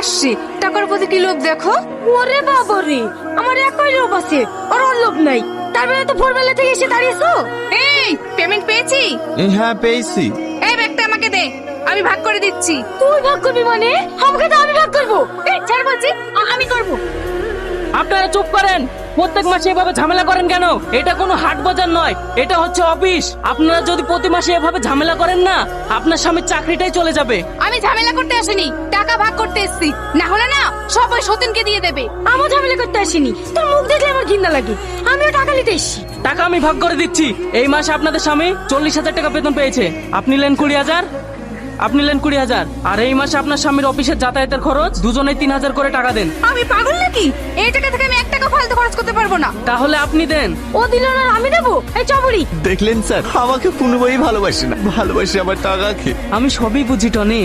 আসছে, টাকার প্রতি কি লোভ দেখো। ওরে বাবারে, আমার একই লোভ আছে, আর ওর লোভ নাই। তার মানে তো ভোরবেলা থেকে এসে দাঁড়িয়েছো। এই পেমেন্ট পেয়েছি। হ্যাঁ পেয়েছি। এই ব্যাগটা আমাকে দে, আমি ভাগ করে দিচ্ছি। তুই ভাগ করবি মানে? আমাকে তো আমি ভাগ করবো। এই ছাড় বলছি, আমি করবো। আপনারা চুপ করেন। প্রত্যেক মাসে এভাবে ঝামেলা করেন কেন? এটা কোনো হাট বাজার নয়, এটা হচ্ছে অফিস। আপনারা যদি প্রতি মাসে এভাবে ঝামেলা করেন না, আপনার স্বামীর চাকরিটাই চলে যাবে। আমি ঝামেলা করতে আসিনি, টাকা ভাগ করতে এসেছি। না হলে না সব ওই সতীনকে দিয়ে দেবে। আমার ঝামেলা করতে আসিনি, তোর মুখ দেখলে আমার ঘৃণা লাগে। আমিও টাকা নিতে এসছি। টাকা আমি ভাগ করে দিচ্ছি। এই মাসে আপনাদের স্বামী 40,000 টাকা বেতন পেয়েছে, আপনি নেন 20,000, আপনি নেন 20,000। আর এই মাসে আপনার স্বামীর অফিসের যাতায়াতের খরচ দুজনে 3,000 করে টাকা দেন। আমি পাগল নাকি? এই টাকা থেকে আমি 1 টাকা ফালতু খরচ করতে পারবো না। তাহলে আপনি দেন। ও দিল না, আমি দেবো। এই চবড়ি, দেখলেন স্যার, আমাকে কোনোভাবেই ভালোবাসে না, ভালোবাসে আমার টাকাকে। আমি সবই বুঝি টনি।